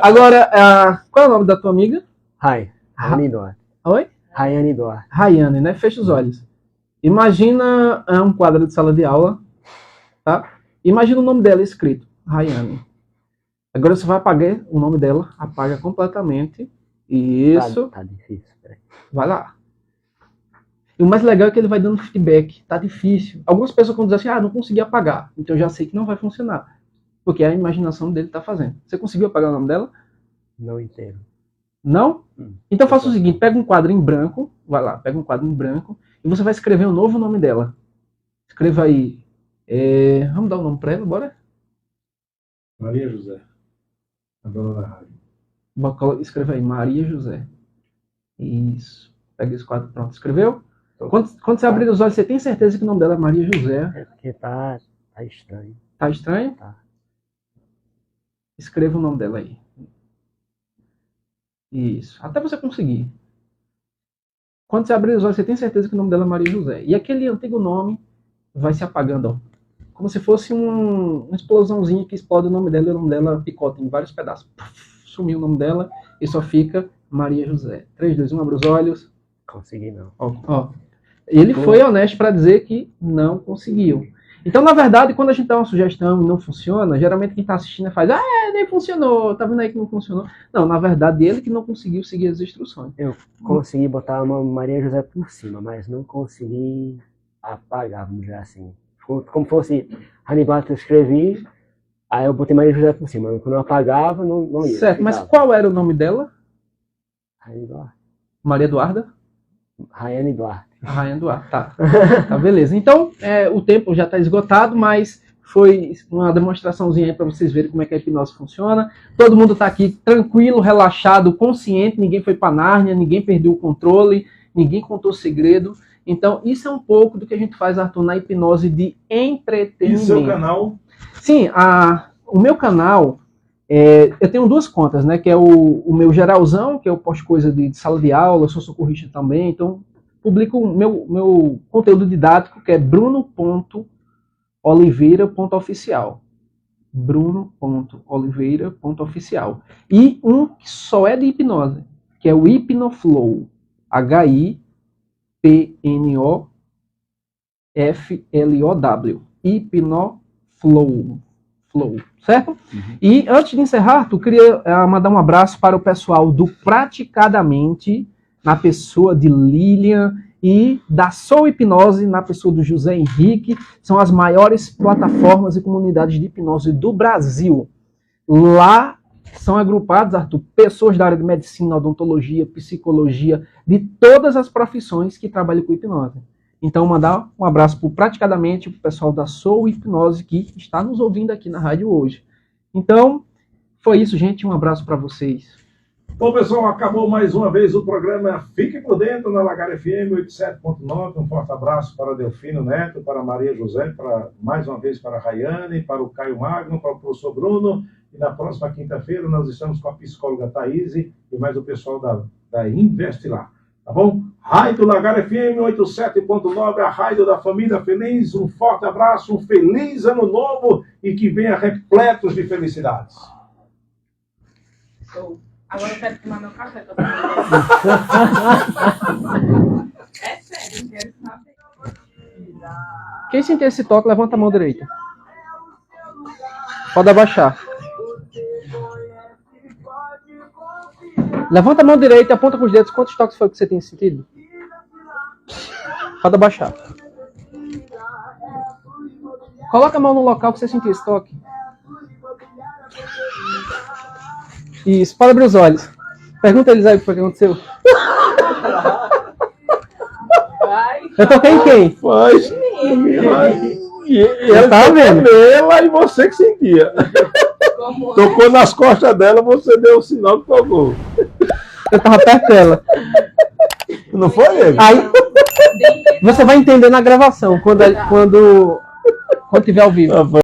Agora, qual é o nome da tua amiga? Rayane Duarte. Oi? Rayane Duarte. Rayane, né? Fecha os olhos. Imagina um quadro de sala de aula, tá? Imagina o nome dela escrito, Rayane. Agora você vai apagar o nome dela, apaga completamente. Isso. Tá difícil. Peraí. Vai lá. E o mais legal é que ele vai dando feedback. Tá difícil. Algumas pessoas quando dizem assim, não consegui apagar. Então eu já sei que não vai funcionar. Porque a imaginação dele tá fazendo. Você conseguiu apagar o nome dela? Não inteiro. Não? Então faça o seguinte, pega um quadro em branco. Vai lá, pega um quadro em branco. E você vai escrever um novo nome dela. Escreva aí. Vamos dar o nome pra ela, bora? Maria José. A dona da rádio. Escreva aí, Maria José. Isso. Pega esse quadro, pronto. Escreveu? Quando você abrir os olhos, você tem certeza que o nome dela é Maria José? É porque tá estranho. Tá estranho? Tá. Escreva o nome dela aí. Isso. Até você conseguir. Quando você abrir os olhos, você tem certeza que o nome dela é Maria José. E aquele antigo nome vai se apagando, ó. Como se fosse uma explosãozinha que explode o nome dela e o nome dela picota em vários pedaços. sumiu o nome dela e só fica Maria José. 3, 2, 1, abre os olhos. Consegui não. Ó. Ele foi honesto para dizer que não conseguiu. Então, na verdade, quando a gente dá uma sugestão e não funciona, geralmente quem está assistindo faz, nem funcionou, tá vendo aí que não funcionou? Não, na verdade, ele que não conseguiu seguir as instruções. Eu consegui botar uma Maria José por cima, mas não consegui apagar, vamos dizer assim. Como fosse Hannibal que eu escrevi, aí eu botei Maria José por cima. Quando eu apagava, não ia. Certo, mas qual era o nome dela? Raiane Duarte. Maria Eduarda? Raiane Duarte. Raiane Duarte, tá. Tá, beleza. Então, o tempo já está esgotado, mas foi uma demonstraçãozinha aí para vocês verem como é que a hipnose funciona. Todo mundo está aqui tranquilo, relaxado, consciente, ninguém foi para Nárnia, ninguém perdeu o controle, ninguém contou segredo. Então, isso é um pouco do que a gente faz, Arthur, na hipnose de entretenimento. E seu canal? Sim, o meu canal, eu tenho 2 contas, né? Que é o meu geralzão, que eu posto coisa de sala de aula, eu sou socorrista também, então publico o meu conteúdo didático, que é bruno.oliveira.oficial. bruno.oliveira.oficial. E um que só é de hipnose, que é o Hipnoflow. HIPNOFLOW. Hipnoflow. Certo? E antes de encerrar, tu queria mandar um abraço para o pessoal do Praticadamente, na pessoa de Lilian, e da Soul Hipnose, na pessoa do José Henrique. São as maiores plataformas e comunidades de hipnose do Brasil. Lá são agrupados, Arthur, pessoas da área de medicina, odontologia, psicologia, de todas as profissões que trabalham com hipnose. Então, mandar um abraço para Praticadamente, para o pessoal da Soul Hipnose, que está nos ouvindo aqui na rádio hoje. Então, foi isso, gente. Um abraço para vocês. Bom, pessoal, acabou mais uma vez o programa Fique por Dentro na Lagar FM 87.9. Um forte abraço para Delfino Neto, para Maria José, mais uma vez para a Raiane, para o Caio Magno, para o professor Bruno. E na próxima quinta-feira nós estamos com a psicóloga Thaís e mais o pessoal da Investe lá. Tá bom? Rádio Lagar FM 87.9, a rádio da família feliz. Um forte abraço, um feliz ano novo e que venha repletos de felicidades. Agora eu quero tomar meu café. É sério, quero saber. Quem sentir esse toque, levanta a mão direita. Pode abaixar. Levanta a mão direita e aponta com os dedos. Quantos toques foi que você tem sentido? Pode abaixar. Coloca a mão no local que você sentiu esse toque. Isso, pode abrir os olhos. Pergunta a eles aí o que foi que aconteceu. Eu toquei em quem? Mas, e ela tá vendo? Ela e você que sentia. Tocou nas costas dela, você deu o sinal que tocou. Eu tava perto dela. Não foi ele? Aí, você vai entender na gravação, quando tiver ao vivo.